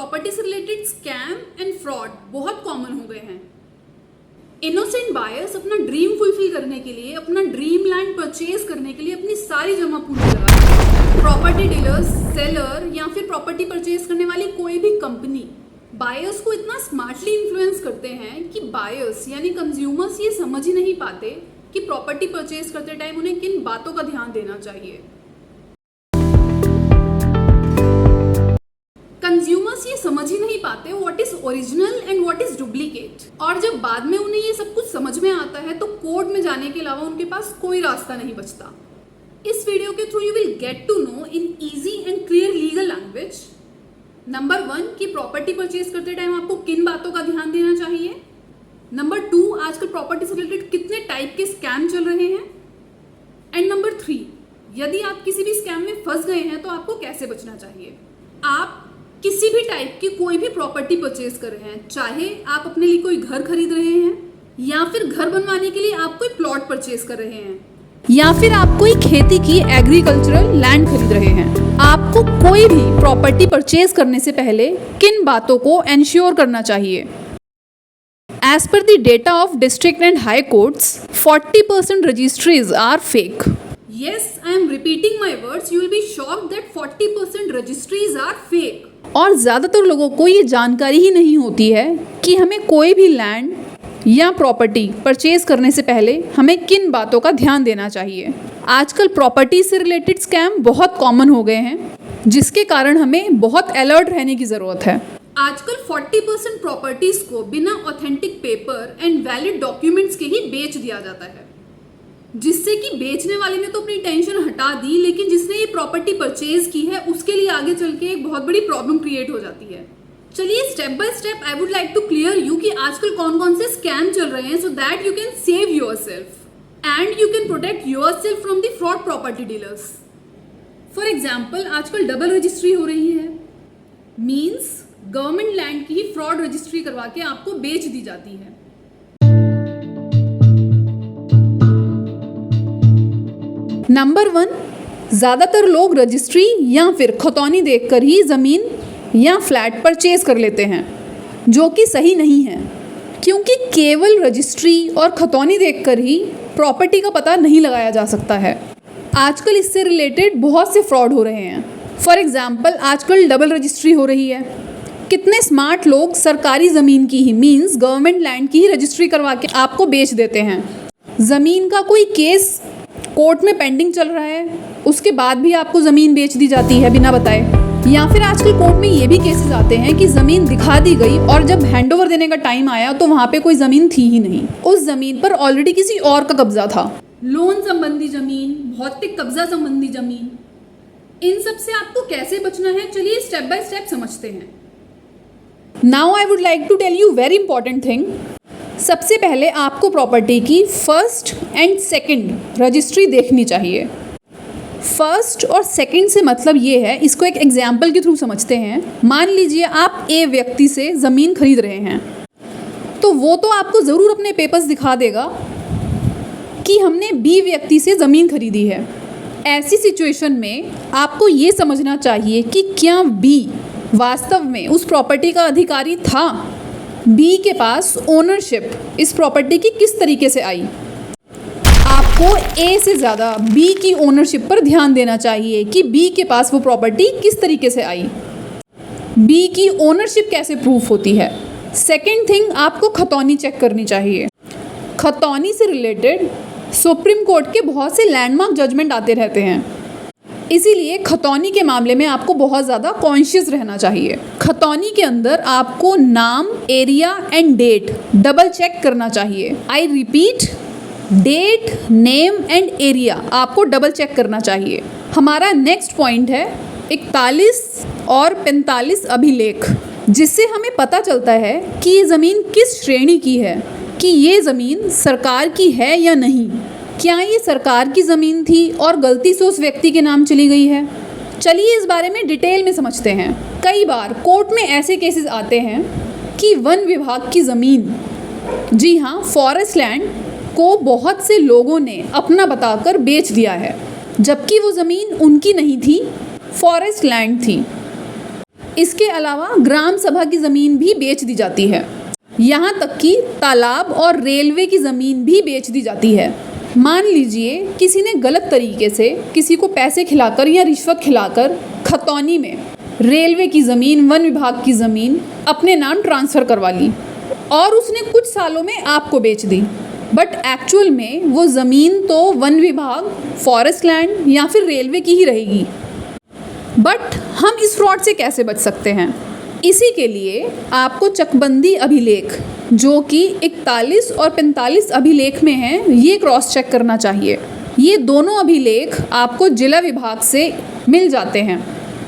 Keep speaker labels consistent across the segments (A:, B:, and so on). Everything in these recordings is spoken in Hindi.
A: प्रॉपर्टी से रिलेटेड स्कैम एंड फ्रॉड बहुत कॉमन हो गए हैं। इनोसेंट बायर्स अपना ड्रीम फुलफिल करने के लिए, अपना ड्रीम लैंड परचेज करने के लिए अपनी सारी जमा पूंजी लगा देते हैं। प्रॉपर्टी डीलर्स, सेलर या फिर प्रॉपर्टी परचेज करने वाली कोई भी कंपनी बायर्स को इतना स्मार्टली इन्फ्लुएंस करते हैं कि बायर्स यानी कंज्यूमर्स ये समझ ही नहीं पाते कि प्रॉपर्टी परचेज करते टाइम उन्हें किन बातों का ध्यान देना चाहिए। कंज्यूमर्स ये समझ ही नहीं पाते what is original and what is duplicate, और जब बाद में उन्हें ये सब कुछ समझ में आता है तो कोर्ट में जाने के अलावा उनके पास कोई रास्ता नहीं बचता। इस वीडियो के through you will get to know in easy and clear legal language number 1 कि प्रॉपर्टी परचेज करते टाइम आपको किन बातों का ध्यान देना चाहिए। नंबर 2 आजकल प्रॉपर्टी से रिलेटेड कितने टाइप के स्कैम चल रहे हैं। एंड नंबर 3 यदि आप किसी भी स्कैम में फंस गए हैं तो आपको कैसे बचना चाहिए। आप किसी भी टाइप की कोई भी प्रॉपर्टी परचेज कर रहे हैं, चाहे आप अपने लिए कोई घर खरीद रहे हैं या फिर घर बनवाने के लिए आप कोई प्लॉट परचेज कर रहे हैं या फिर आप कोई खेती की एग्रीकल्चरल लैंड खरीद रहे हैं, आपको कोई भी प्रॉपर्टी परचेज करने से पहले किन बातों को एंश्योर करना चाहिए। As per the data of district and high courts 40% registries are fake. Yes, I am repeating my words. You will be shocked that 40% registries are fake. और ज़्यादातर लोगों को ये जानकारी ही नहीं होती है कि हमें कोई भी लैंड या प्रॉपर्टी परचेज करने से पहले हमें किन बातों का ध्यान देना चाहिए। आजकल प्रॉपर्टी से रिलेटेड स्कैम बहुत कॉमन हो गए हैं, जिसके कारण हमें बहुत अलर्ट रहने की ज़रूरत है। आजकल 40% प्रॉपर्टीज को बिना authentic paper and valid documents के ही बेच दिया जाता है, जिससे कि बेचने वाले ने तो अपनी टेंशन हटा दी, लेकिन जिसने ये प्रॉपर्टी परचेज की है उसके लिए आगे चल के एक बहुत बड़ी प्रॉब्लम क्रिएट हो जाती है। चलिए step by step I would like to clear you कि आजकल कौन कौन से स्कैम चल रहे हैं, so that you can save yourself and you can protect yourself from the fraud property dealers. For example आजकल डबल रजिस्ट्री हो रही है, मीन्स गवर्नमेंट लैंड की ही फ्रॉड रजिस्ट्री करवा के आपको बेच दी जाती है। नंबर 1, ज़्यादातर लोग रजिस्ट्री या फिर खतौनी देखकर ही ज़मीन या फ्लैट परचेज कर लेते हैं, जो कि सही नहीं है, क्योंकि केवल रजिस्ट्री और खतौनी देखकर ही प्रॉपर्टी का पता नहीं लगाया जा सकता है। आजकल इससे रिलेटेड बहुत से फ्रॉड हो रहे हैं। फॉर एग्जाम्पल आजकल डबल रजिस्ट्री हो रही है। कितने स्मार्ट लोग सरकारी ज़मीन की ही मीन्स गवर्नमेंट लैंड की ही रजिस्ट्री करवा के आपको बेच देते हैं। ज़मीन का कोई केस कोर्ट में पेंडिंग चल रहा है, उसके बाद भी आपको ज़मीन बेच दी जाती है बिना बताए। या फिर आजकल कोर्ट में ये भी केसेस आते हैं कि ज़मीन दिखा दी गई और जब हैंडओवर देने का टाइम आया तो वहाँ पे कोई ज़मीन थी ही नहीं, उस ज़मीन पर ऑलरेडी किसी और का कब्जा था। लोन संबंधी ज़मीन, भौतिक कब्जा संबंधी ज़मीन, इन सब से आपको कैसे बचना है, चलिए स्टेप बाय स्टेप समझते हैं। Now I would like to tell you very important thing. सबसे पहले आपको प्रॉपर्टी की फर्स्ट एंड सेकंड रजिस्ट्री देखनी चाहिए। फर्स्ट और सेकंड से मतलब ये है, इसको एक एग्जाम्पल के थ्रू समझते हैं। मान लीजिए आप ए व्यक्ति से ज़मीन खरीद रहे हैं, तो वो तो आपको ज़रूर अपने पेपर्स दिखा देगा कि हमने बी व्यक्ति से ज़मीन खरीदी है। ऐसी सिचुएशन में आपको ये समझना चाहिए कि क्या बी वास्तव में उस प्रॉपर्टी का अधिकारी था, बी के पास ओनरशिप इस प्रॉपर्टी की किस तरीके से आई। आपको ए से ज़्यादा बी की ओनरशिप पर ध्यान देना चाहिए कि बी के पास वो प्रॉपर्टी किस तरीके से आई, बी की ओनरशिप कैसे प्रूफ होती है। सेकंड थिंग, आपको खतौनी चेक करनी चाहिए। खतौनी से रिलेटेड सुप्रीम कोर्ट के बहुत से लैंडमार्क जजमेंट आते रहते हैं, इसीलिए खतौनी के मामले में आपको बहुत ज़्यादा कॉन्शियस रहना चाहिए। खतौनी के अंदर आपको नाम, area and date double check करना चाहिए। I repeat, date, name and area आपको डबल चेक करना चाहिए। हमारा नेक्स्ट पॉइंट है 41 और 45 अभिलेख, जिससे हमें पता चलता है कि ये ज़मीन किस श्रेणी की है, कि ये ज़मीन सरकार की है या नहीं। क्या ये सरकार की ज़मीन थी और गलती से उस व्यक्ति के नाम चली गई है। चलिए इस बारे में डिटेल में समझते हैं। कई बार कोर्ट में ऐसे केसेस आते हैं कि वन विभाग की ज़मीन, जी हाँ फॉरेस्ट लैंड, को बहुत से लोगों ने अपना बताकर बेच दिया है, जबकि वो ज़मीन उनकी नहीं थी, फॉरेस्ट लैंड थी। इसके अलावा ग्राम सभा की ज़मीन भी बेच दी जाती है। यहाँ तक कि तालाब और रेलवे की ज़मीन भी बेच दी जाती है। मान लीजिए किसी ने गलत तरीके से किसी को पैसे खिलाकर या रिश्वत खिलाकर खतौनी में रेलवे की ज़मीन, वन विभाग की ज़मीन अपने नाम ट्रांसफ़र करवा ली और उसने कुछ सालों में आपको बेच दी, बट एक्चुअल में वो ज़मीन तो वन विभाग, फॉरेस्ट लैंड या फिर रेलवे की ही रहेगी। बट हम इस फ्रॉड से कैसे बच सकते हैं? इसी के लिए आपको चकबंदी अभिलेख, जो कि 41 और 45 अभिलेख में हैं, ये क्रॉस चेक करना चाहिए। ये दोनों अभिलेख आपको जिला विभाग से मिल जाते हैं।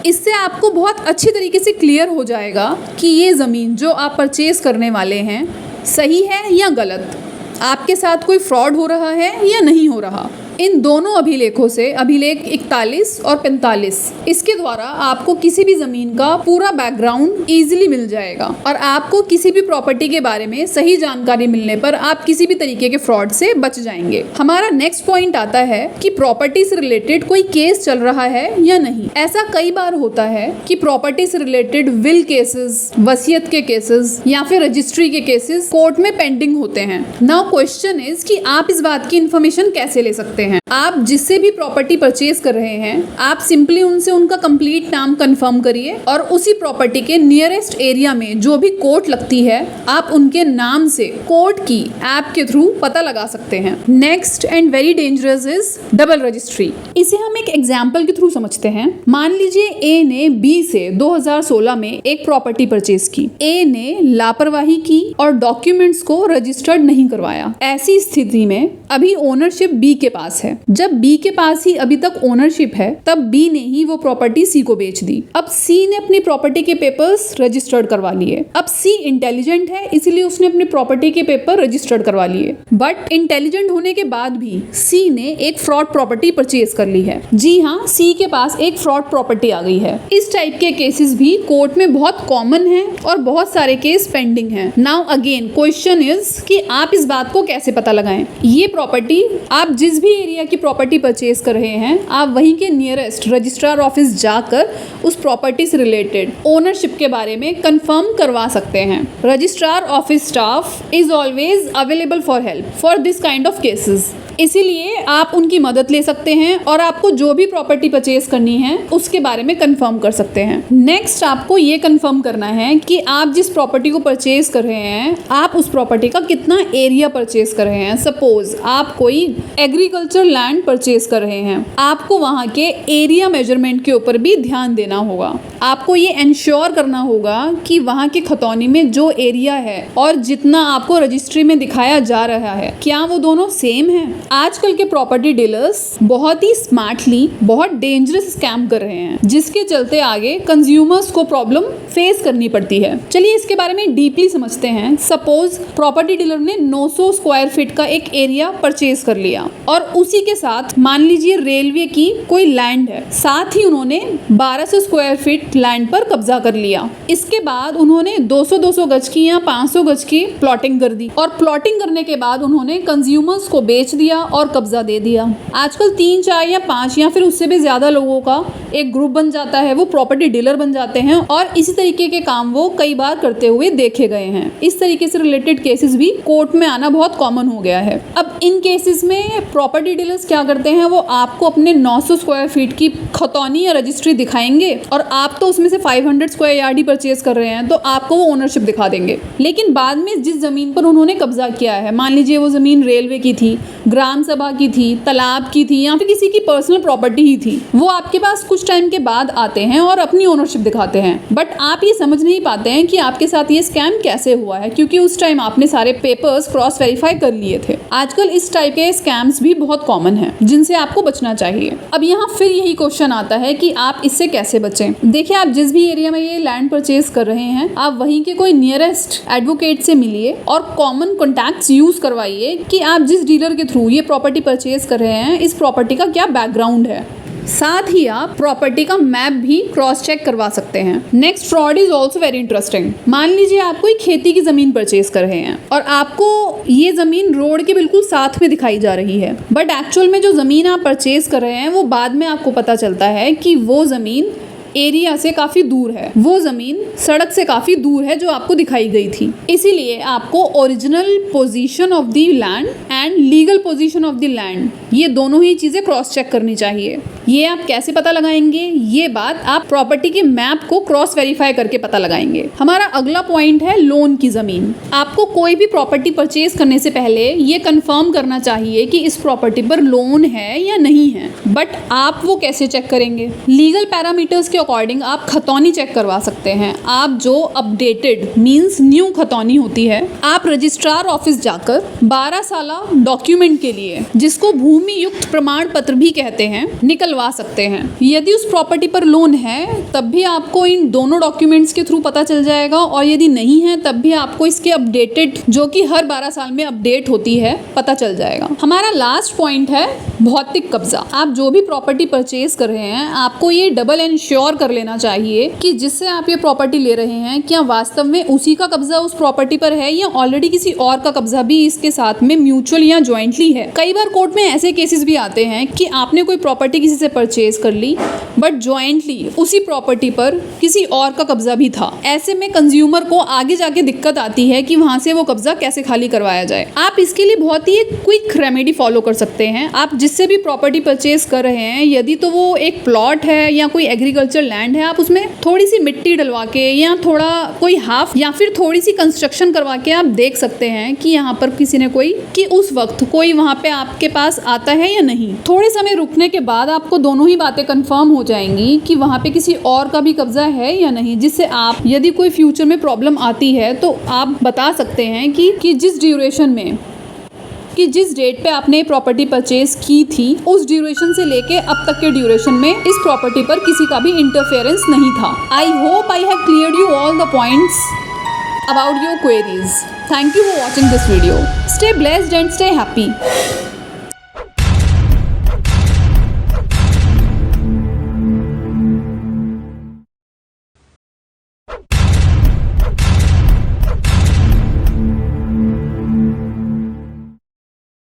A: इससे आपको बहुत अच्छी तरीके से क्लियर हो जाएगा कि ये ज़मीन जो आप परचेज़ करने वाले हैं सही है या गलत, आपके साथ कोई फ्रॉड हो रहा है या नहीं हो रहा। इन दोनों अभिलेखों से, अभिलेख 41 और 45, इसके द्वारा आपको किसी भी ज़मीन का पूरा बैकग्राउंड ईजिली मिल जाएगा और आपको किसी भी प्रॉपर्टी के बारे में सही जानकारी मिलने पर आप किसी भी तरीके के फ्रॉड से बच जाएंगे। हमारा नेक्स्ट पॉइंट आता है कि प्रॉपर्टी से रिलेटेड कोई केस चल रहा है या नहीं। ऐसा कई बार होता है कि प्रॉपर्टी से रिलेटेड विल केसेस, वसीयत के केसेस या फिर रजिस्ट्री के केसेस कोर्ट में पेंडिंग होते हैं। नाउ क्वेश्चन इज कि आप इस बात की इन्फॉर्मेशन कैसे ले सकते हैं। आप जिससे भी प्रॉपर्टी परचेज कर रहे हैं, आप सिंपली उनसे उनका कंप्लीट नाम कंफर्म करिए और उसी प्रॉपर्टी के नियरेस्ट एरिया में जो भी कोर्ट लगती है, आप उनके नाम से कोर्ट की ऐप के थ्रू पता लगा सकते हैं। Next and very dangerous is double registry. इसे हम एक एग्जाम्पल के थ्रू समझते हैं। मान लीजिए ए ने बी से 2016 में एक प्रॉपर्टी परचेज की। ए ने लापरवाही की और डॉक्यूमेंट्स को रजिस्टर्ड नहीं करवाया। ऐसी स्थिति में अभी ओनरशिप बी के पास है। जब बी के पास ही अभी तक ओनरशिप है, तब बी ने ही वो प्रॉपर्टी सी को बेच दी। अब सी ने अपनी प्रॉपर्टी के पेपर्स रजिस्टर्ड करवा लिए। अब सी इंटेलिजेंट है, इसलिए उसने अपनी प्रॉपर्टी के पेपर रजिस्टर्ड करवा लिए। बट इंटेलिजेंट होने के बाद भी सी ने एक फ्रॉड प्रॉपर्टी परचेज कर ली है। जी हाँ, सी के पास एक फ्रॉड प्रॉपर्टी आ गई है। इस टाइप के केसेस भी कोर्ट में बहुत कॉमन है और बहुत सारे केस पेंडिंग हैं। नाउ अगेन क्वेश्चन इज कि आप इस बात को कैसे पता लगाएं। ये प्रॉपर्टी आप जिस भी एरिया की प्रॉपर्टी परचेज कर रहे हैं, आप वहीं के नियरेस्ट रजिस्ट्रार ऑफिस जाकर उस प्रॉपर्टी से रिलेटेड ओनरशिप के बारे में कंफर्म करवा सकते हैं। Registrar office staff is always available for help for this kind of cases. इसीलिए आप उनकी मदद ले सकते हैं और आपको जो भी प्रॉपर्टी परचेज करनी है उसके बारे में कंफर्म कर सकते हैं। नेक्स्ट आपको ये कंफर्म करना है कि आप जिस प्रॉपर्टी को परचेज कर रहे हैं, आप उस प्रॉपर्टी का कितना एरिया परचेज कर रहे हैं। सपोज आप कोई एग्रीकल्चर लैंड परचेज कर रहे हैं, आपको वहाँ के एरिया मेजरमेंट के ऊपर भी ध्यान देना होगा। आपको ये इंश्योर करना होगा कि वहाँ के खतौनी में जो एरिया है और जितना आपको रजिस्ट्री में दिखाया जा रहा है, क्या वो दोनों सेम है। आजकल के प्रॉपर्टी डीलर्स बहुत ही स्मार्टली बहुत डेंजरस स्कैम कर रहे हैं, जिसके चलते आगे कंज्यूमर्स को प्रॉब्लम फेस करनी पड़ती है। चलिए इसके बारे में डीपली समझते हैं। सपोज प्रॉपर्टी डीलर ने 900 स्क्वायर फीट का एक एरिया परचेज कर लिया और उसी के साथ मान लीजिए रेलवे की कोई लैंड है, साथ ही उन्होंने 1200 स्क्वायर फीट लैंड पर कब्जा कर लिया। इसके बाद उन्होंने 200 गज की या 500 गज की प्लॉटिंग कर दी और प्लॉटिंग करने के बाद उन्होंने कंज्यूमर्स को बेच दिया और कब्जा दे दिया। आजकल 3, 4 या 5 या फिर उससे भी ज्यादा लोगों का एक ग्रुप बन जाता है, वो प्रॉपर्टी डीलर बन जाते हैं और इसी तरीके के काम वो कई बार करते हुए देखे गए हैं। इस तरीके से रिलेटेड केसेस भी कोर्ट में आना बहुत कॉमन हो गया है। अब इन केसेस में प्रॉपर्टी डीलर्स क्या करते हैं, वो आपको अपने 900 स्क्वायर फीट की खतौनी या रजिस्ट्री दिखाएंगे और आप तो उसमें से 500 स्क्वायर यार्ड ही परचेज कर रहे हैं, तो आपको वो ओनरशिप दिखा देंगे। लेकिन बाद में जिस जमीन पर उन्होंने कब्जा किया है, मान लीजिए वो जमीन रेलवे की थी, ग्राम सभा की थी, तालाब की थी या फिर किसी की पर्सनल प्रॉपर्टी ही थी, वो आपके पास कुछ टाइम के बाद आते हैं और अपनी ओनरशिप दिखाते हैं। बट आप ये समझ नहीं पाते हैं कि आपके साथ ये स्कैम कैसे हुआ है, क्योंकि उस टाइम आपने सारे पेपर्स क्रॉस वेरीफाई कर लिए थे। आजकल इस टाइप के स्कैम्स भी बहुत कॉमन हैं, जिनसे आपको बचना चाहिए। अब यहाँ फिर यही क्वेश्चन आता है कि आप इससे कैसे बचें। देखिए, आप जिस भी एरिया में ये लैंड परचेज कर रहे हैं, आप वहीं के कोई नियरेस्ट एडवोकेट से मिलिए और कॉमन कॉन्टैक्ट्स यूज करवाइए कि आप जिस डीलर के थ्रू ये प्रॉपर्टी परचेज कर रहे हैं, इस प्रॉपर्टी का क्या बैकग्राउंड है। साथ ही आप प्रॉपर्टी का मैप भी क्रॉस चेक करवा सकते हैं। Next fraud is also very interesting. मान लीजिए आप कोई खेती की जमीन परचेज कर रहे हैं और आपको ये जमीन रोड के बिल्कुल साथ में दिखाई जा रही है, बट एक्चुअल में जो जमीन आप परचेज कर रहे हैं, वो बाद में आपको पता चलता है कि वो जमीन एरिया से काफी दूर है, वो जमीन सड़क से काफी दूर है जो आपको दिखाई गई थी। इसीलिए आपको original position of the land and legal position of the land, ये दोनों ही चीजें क्रॉस चेक करनी चाहिए। ये आप कैसे पता लगाएंगे? ये बात आप प्रॉपर्टी के मैप को क्रॉस वेरीफाई करके पता लगाएंगे। हमारा अगला पॉइंट है लोन की जमीन। आपको कोई भी प्रॉपर्टी परचेज करने से पहले ये कंफर्म करना चाहिए कि इस प्रॉपर्टी पर लोन है या नहीं है। बट आप वो कैसे चेक करेंगे? लीगल पैरामीटर्स के अकॉर्डिंग आप खतौनी चेक करवा सकते हैं। आप जो अपडेटेड मींस न्यू खतौनी होती है, आप रजिस्ट्रार ऑफिस जाकर 12 साला डॉक्यूमेंट के लिए, जिसको भूमि युक्त प्रमाण पत्र भी कहते हैं, निकलवा सकते हैं। यदि उस प्रॉपर्टी पर लोन है तब भी आपको इन दोनों डॉक्यूमेंट्स के थ्रू पता चल जाएगा, और यदि नहीं है तब भी आपको इसके अपडेटेड, जो कि हर 12 साल में अपडेट होती है, पता चल जाएगा। हमारा लास्ट पॉइंट है भौतिक कब्जा। आप जो भी प्रॉपर्टी परचेज कर रहे हैं, आपको ये डबल इंश्योर कर लेना चाहिए कि जिससे आप ये प्रॉपर्टी ले रहे हैं, क्या वास्तव में उसी का कब्जा उस प्रॉपर्टी पर है या ऑलरेडी किसी और का कब्जा भी इसके साथ में म्यूचुअल या ज्वाइंटली है। कई बार कोर्ट में ऐसे केसेस भी आते हैं कि आपने कोई प्रॉपर्टी किसी से परचेज कर ली, बट ज्वाइंटली उसी प्रॉपर्टी पर किसी और का कब्जा भी था। ऐसे में कंज्यूमर को आगे जाके दिक्कत आती है कि वहां से वो कब्जा कैसे खाली करवाया जाए। आप इसके लिए बहुत ही एक क्विक रेमेडी फॉलो कर सकते हैं। आप जिससे भी प्रॉपर्टी परचेज कर रहे हैं, यदि तो वो एक प्लॉट है या कोई एग्रीकल्चर लैंड है, आप उसमें थोड़ी सी मिट्टी डलवा के या थोड़ा कोई हाफ या फिर थोड़ी सी कंस्ट्रक्शन करवा के आप देख सकते हैं कि यहाँ पर किसी ने कि उस वक्त कोई वहाँ पे आपके पास आता है या नहीं। थोड़े समय रुकने के बाद आपको दोनों ही बातें कंफर्म हो जाएंगी कि वहाँ पे किसी और का भी कब्जा है या नहीं, जिससे आप यदि कोई फ्यूचर में प्रॉब्लम आती है तो आप बता सकते हैं कि जिस ड्यूरेशन में जिस डेट पे आपने प्रॉपर्टी परचेज की थी, उस ड्यूरेशन से लेके अब तक के ड्यूरेशन में इस प्रॉपर्टी पर किसी का भी इंटरफेरेंस नहीं था। I hope I have cleared you all the points about your queries. Thank you for watching this video. Stay blessed and stay happy.